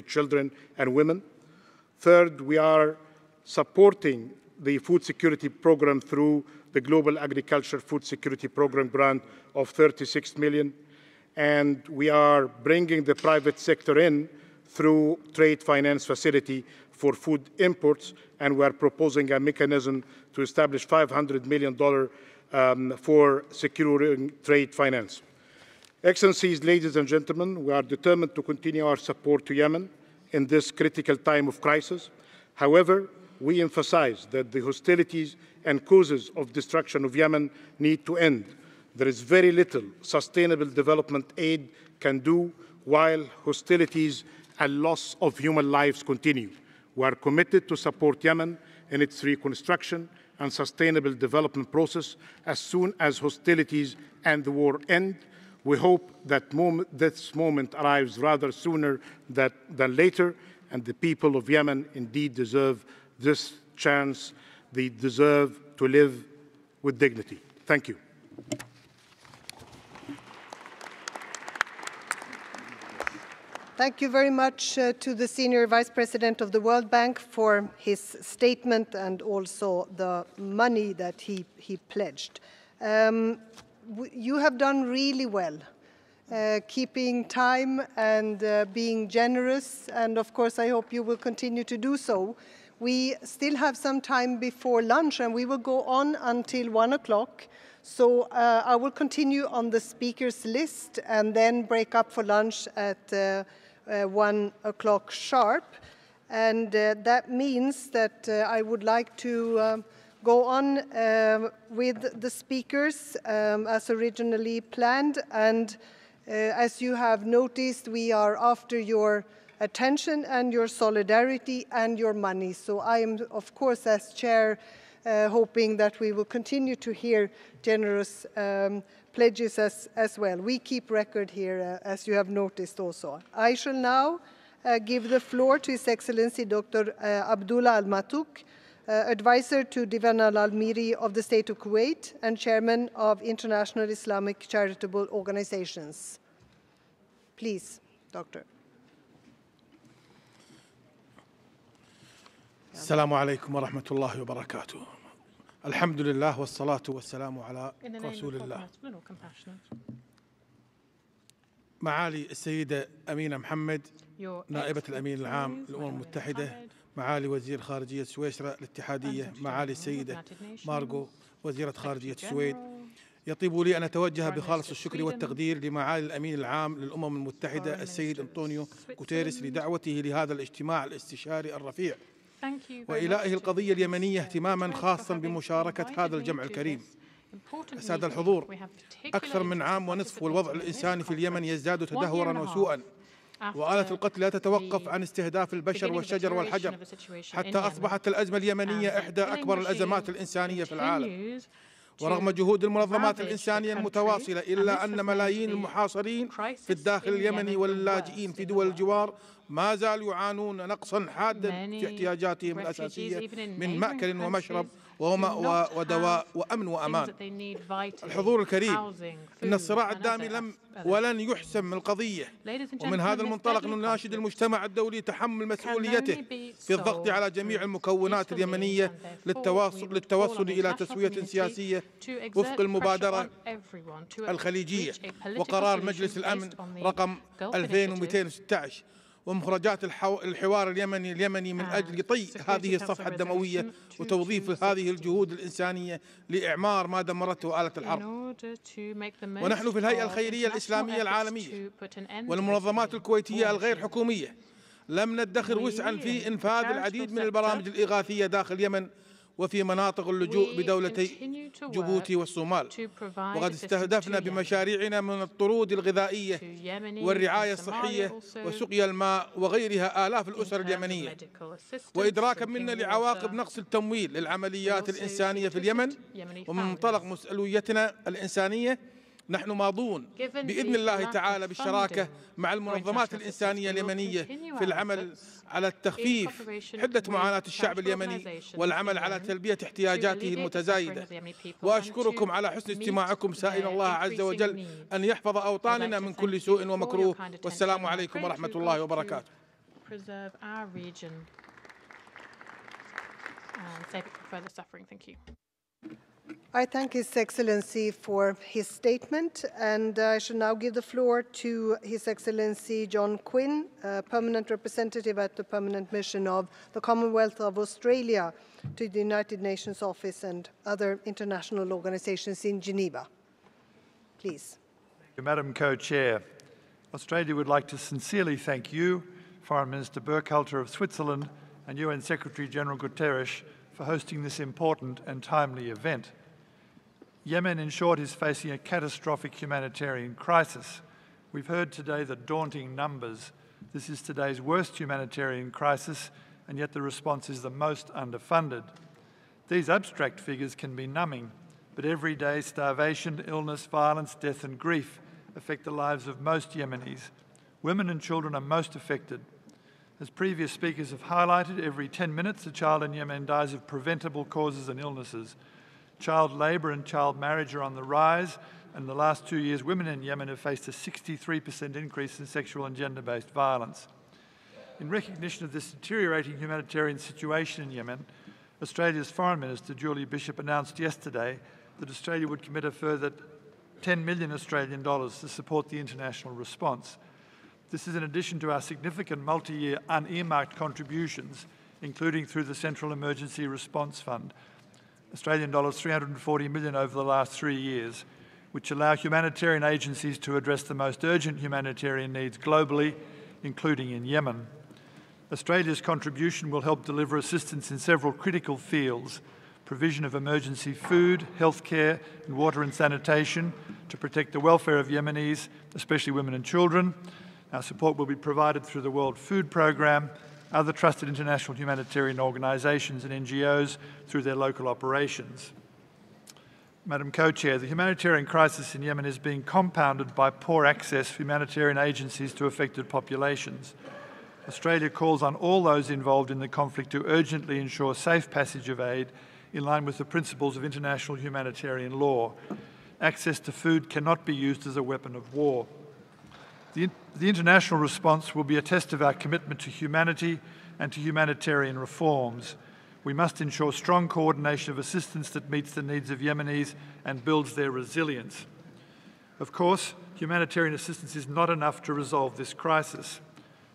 children and women. Third, we are supporting the food security program through the Global Agriculture Food Security Program grant of $36 million. And we are bringing the private sector in through trade finance facility for food imports, and we are proposing a mechanism to establish $500 million for securing trade finance. Excellencies, ladies and gentlemen, we are determined to continue our support to Yemen in this critical time of crisis. However, we emphasize that the hostilities and causes of destruction of Yemen need to end. There is very little sustainable development aid can do while hostilities and loss of human lives continue. We are committed to support Yemen in its reconstruction and sustainable development process as soon as hostilities and the war end. We hope that this moment arrives rather sooner than later, and the people of Yemen indeed deserve this chance. They deserve to live with dignity. Thank you. Thank you very much to the Senior Vice President of the World Bank for his statement and also the money that he pledged. You have done really well, keeping time and being generous, and of course I hope you will continue to do so. We still have some time before lunch and we will go on until 1 o'clock. So I will continue on the speakers list and then break up for lunch at 1 o'clock sharp. And that means that I would like to go on with the speakers as originally planned. And as you have noticed, we are after your attention and your solidarity and your money. So I am, of course, as chair, hoping that we will continue to hear generous pledges as well. We keep record here, as you have noticed also. I shall now give the floor to His Excellency Dr. Abdullah Al-Matouk, Advisor to Divan Al-Almiri of the State of Kuwait and Chairman of International Islamic Charitable Organizations. Please, Doctor. السلام عليكم ورحمة الله وبركاته. الحمد لله والصلاة والسلام على رسول الله. معالي السيدة أمينة محمد نائبة الأمين العام للأمم المتحدة، معالي وزير خارجية سويسرا الاتحادية، معالي السيدة مارغو وزيرة خارجية السويد، يطيب لي أن أتوجه بخالص الشكر والتقدير لمعالي الأمين العام للأمم المتحدة السيد أنطونيو غوتيريس لدعوته لهذا الاجتماع الاستشاري الرفيع وإلائه القضية اليمنية اهتماما خاصا بمشاركة هذا الجمع الكريم. السادة الحضور، أكثر من عام ونصف والوضع الإنساني في اليمن يزداد تدهورا وسوءا، وآلة القتل لا تتوقف عن استهداف البشر والشجر والحجر، حتى أصبحت الأزمة اليمنية إحدى أكبر الأزمات الإنسانية في العالم. ورغم جهود المنظمات الإنسانية المتواصلة إلا أن ملايين المحاصرين في الداخل اليمني واللاجئين في دول الجوار ما زالوا يعانون نقصا حادا في احتياجاتهم الأساسية من مأكل ومشرب ومأوى ودواء وأمن وأمان. الحضور الكريم، إن الصراع الدامي لم ولن يحسم القضية، ومن هذا المنطلق نناشد المجتمع الدولي تحمل مسؤوليته في الضغط على جميع المكونات اليمنية للتوصل إلى تسوية سياسية وفق المبادرة الخليجية وقرار مجلس الأمن رقم 2216 ومخرجات الحوار اليمني من أجل طي هذه الصفحة الدموية وتوظيف هذه الجهود الإنسانية لإعمار ما دمرته آلة الحرب. ونحن في الهيئة الخيرية الإسلامية العالمية والمنظمات الكويتية الغير حكومية لم ندخر وسعا في إنفاذ العديد من البرامج الإغاثية داخل اليمن وفي مناطق اللجوء بدولتي جيبوتي والصومال، وقد استهدفنا بمشاريعنا من الطرود الغذائية والرعاية الصحية وسقيا الماء وغيرها آلاف الأسر اليمنية. وإدراكا منا لعواقب نقص التمويل للعمليات الإنسانية في اليمن ومن منطلق مسؤوليتنا الإنسانية، نحن ماضون بإذن الله تعالى بالشراكة مع المنظمات الإنسانية اليمنية في العمل على التخفيف حدة معاناة الشعب اليمني والعمل على تلبية احتياجاته المتزايدة. وأشكركم على حسن استماعكم، سائل الله عز وجل أن يحفظ أوطاننا من كل سوء ومكروه. والسلام عليكم ورحمة الله وبركاته. preserve our region and save it from further suffering. Thank you. I thank His Excellency for his statement, and I shall now give the floor to His Excellency John Quinn, Permanent Representative at the Permanent Mission of the Commonwealth of Australia to the United Nations Office and other international organizations in Geneva. Please. Thank you, Madam Co-Chair. Australia would like to sincerely thank you, Foreign Minister Burkhalter of Switzerland, and UN Secretary-General Guterres for hosting this important and timely event. Yemen, in short, is facing a catastrophic humanitarian crisis. We've heard today the daunting numbers. This is today's worst humanitarian crisis, and yet the response is the most underfunded. These abstract figures can be numbing, but every day starvation, illness, violence, death and grief affect the lives of most Yemenis. Women and children are most affected. As previous speakers have highlighted, every 10 minutes a child in Yemen dies of preventable causes and illnesses. Child labour and child marriage are on the rise, and in the last 2 years women in Yemen have faced a 63% increase in sexual and gender-based violence. In recognition of this deteriorating humanitarian situation in Yemen, Australia's Foreign Minister, Julie Bishop, announced yesterday that Australia would commit a further 10 million Australian dollars to support the international response. This is in addition to our significant multi-year unearmarked contributions, including through the Central Emergency Response Fund, Australian dollars 340 million over the last 3 years, which allow humanitarian agencies to address the most urgent humanitarian needs globally, including in Yemen. Australia's contribution will help deliver assistance in several critical fields: provision of emergency food, healthcare and water and sanitation to protect the welfare of Yemenis, especially women and children. Our support will be provided through the World Food Programme, other trusted international humanitarian organisations and NGOs through their local operations. Madam Co-Chair, the humanitarian crisis in Yemen is being compounded by poor access for humanitarian agencies to affected populations. Australia calls on all those involved in the conflict to urgently ensure safe passage of aid in line with the principles of international humanitarian law. Access to food cannot be used as a weapon of war. The international response will be a test of our commitment to humanity and to humanitarian reforms. We must ensure strong coordination of assistance that meets the needs of Yemenis and builds their resilience. Of course, humanitarian assistance is not enough to resolve this crisis.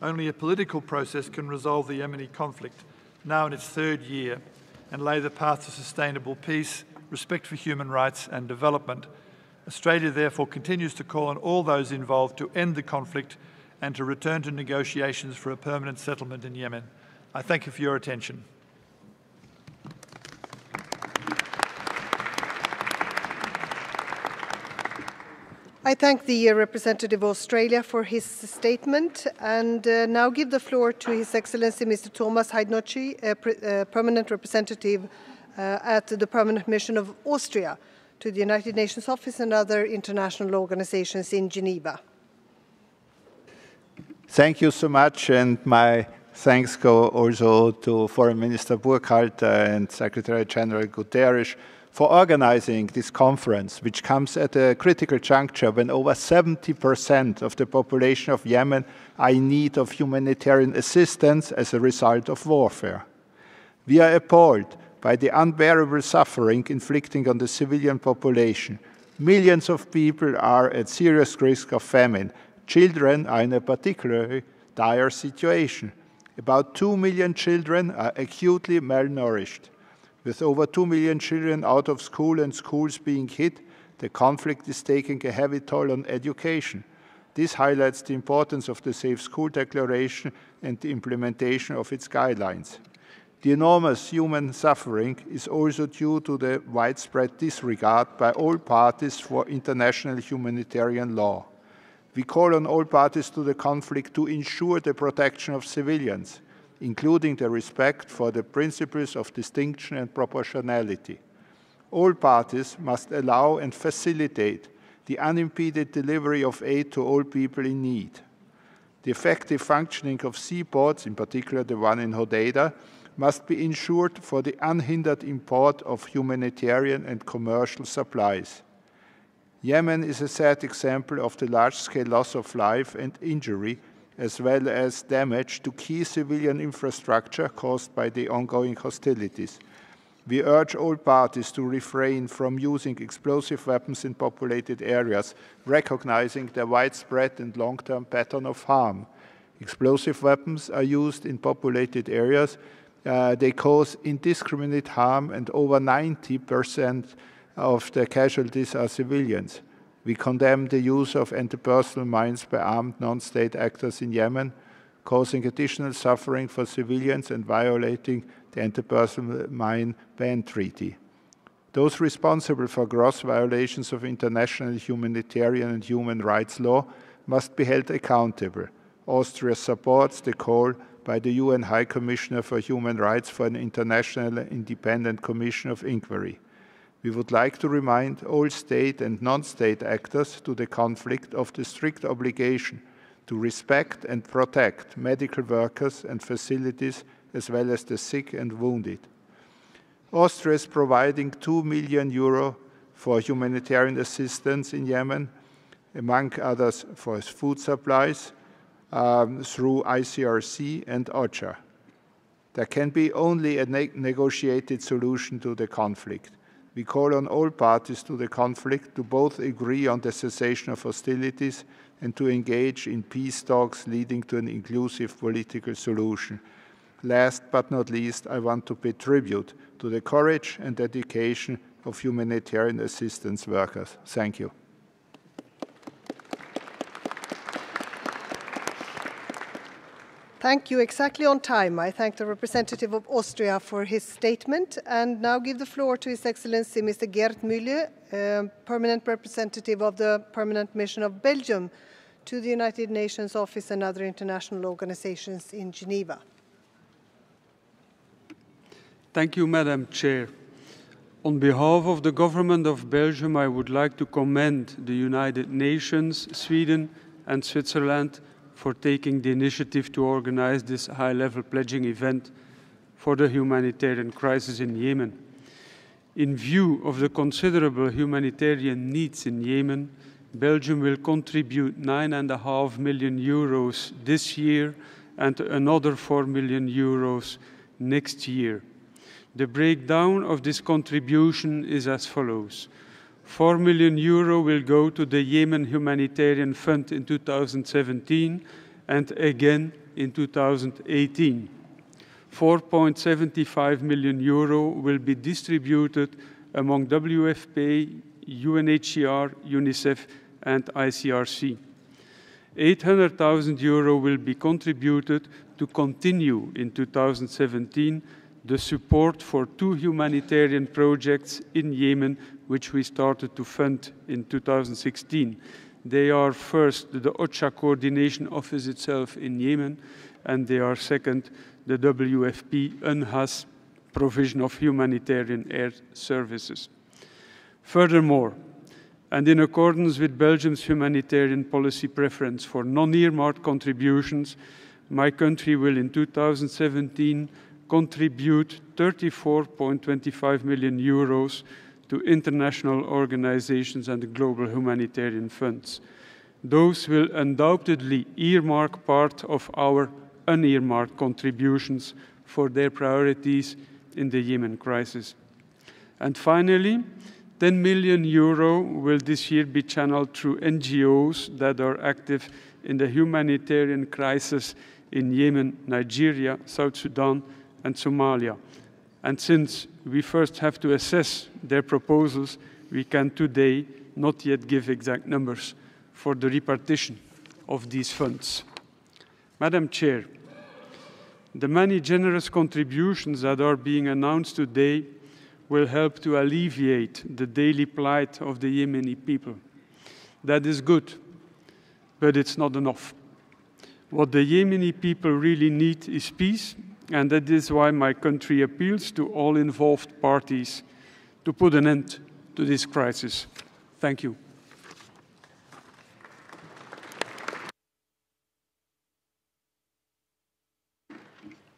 Only a political process can resolve the Yemeni conflict, now in its 3rd year, and lay the path to sustainable peace, respect for human rights and development. Australia therefore continues to call on all those involved to end the conflict and to return to negotiations for a permanent settlement in Yemen. I thank you for your attention. I thank the representative of Australia for his statement and now give the floor to His Excellency Mr. Thomas Heidnocci, Permanent Representative at the Permanent Mission of Austria to the United Nations Office and other international organizations in Geneva. Thank you so much, and my thanks go also to Foreign Minister Burkhalter and Secretary General Guterres for organizing this conference, which comes at a critical juncture when over 70% of the population of Yemen are in need of humanitarian assistance as a result of warfare. We are appalled by the unbearable suffering inflicting on the civilian population. Millions of people are at serious risk of famine. Children are in a particularly dire situation. About 2 million children are acutely malnourished. With over 2 million children out of school and schools being hit, the conflict is taking a heavy toll on education. This highlights the importance of the Safe School Declaration and the implementation of its guidelines. The enormous human suffering is also due to the widespread disregard by all parties for international humanitarian law. We call on all parties to the conflict to ensure the protection of civilians, including the respect for the principles of distinction and proportionality. All parties must allow and facilitate the unimpeded delivery of aid to all people in need. The effective functioning of seaports, in particular the one in Hodeidah, must be ensured for the unhindered import of humanitarian and commercial supplies. Yemen is a sad example of the large-scale loss of life and injury as well as damage to key civilian infrastructure caused by the ongoing hostilities. We urge all parties to refrain from using explosive weapons in populated areas, recognizing their widespread and long-term pattern of harm. Explosive weapons are used in populated areas. They cause indiscriminate harm, and over 90% of the casualties are civilians. We condemn the use of anti-personnel mines by armed non-state actors in Yemen, causing additional suffering for civilians and violating the Anti-Personnel Mine Ban Treaty. Those responsible for gross violations of international humanitarian and human rights law must be held accountable. Austria supports the call by the UN High Commissioner for Human Rights for an international independent commission of inquiry. We would like to remind all state and non-state actors to the conflict of the strict obligation to respect and protect medical workers and facilities, as well as the sick and wounded. Austria is providing €2 million for humanitarian assistance in Yemen, among others for food supplies, through HRC and OCHA. There can be only a negotiated solution to the conflict. We call on all parties to the conflict to both agree on the cessation of hostilities and to engage in peace talks leading to an inclusive political solution. Last but not least, I want to pay tribute to the courage and dedication of humanitarian assistance workers. Thank you. Thank you. Exactly on time. I thank the representative of Austria for his statement and now give the floor to His Excellency Mr. Gerd Müller, Permanent Representative of the Permanent Mission of Belgium to the United Nations Office and other international organizations in Geneva. Thank you, Madam Chair. On behalf of the Government of Belgium, I would like to commend the United Nations, Sweden and Switzerland for taking the initiative to organize this high-level pledging event for the humanitarian crisis in Yemen. In view of the considerable humanitarian needs in Yemen, Belgium will contribute €9.5 million this year and another €4 million next year. The breakdown of this contribution is as follows. €4 million will go to the Yemen Humanitarian Fund in 2017 and again in 2018. €4.75 million will be distributed among WFP, UNHCR, UNICEF and ICRC. €800,000 will be contributed to continue in 2017 the support for 2 humanitarian projects in Yemen, which we started to fund in 2016. They are first the OCHA Coordination Office itself in Yemen, and they are second the WFP UNHAS provision of humanitarian air services. Furthermore, and in accordance with Belgium's humanitarian policy preference for non-earmarked contributions, my country will in 2017 contribute €34.25 million to international organizations and the global humanitarian funds. Those will undoubtedly earmark part of our unearmarked contributions for their priorities in the Yemen crisis. And finally, €10 million will this year be channeled through NGOs that are active in the humanitarian crisis in Yemen, Nigeria, South Sudan, and Somalia. And since we first have to assess their proposals, we can today not yet give exact numbers for the repartition of these funds. Madam Chair, the many generous contributions that are being announced today will help to alleviate the daily plight of the Yemeni people. That is good, but it's not enough. What the Yemeni people really need is peace, and that is why my country appeals to all involved parties to put an end to this crisis. Thank you.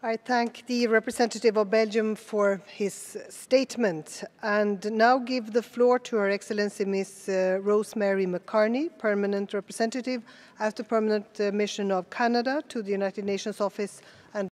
I thank the representative of Belgium for his statement and now give the floor to Her Excellency Ms. Rosemary McCartney, Permanent Representative at the Permanent Mission of Canada to the United Nations Office and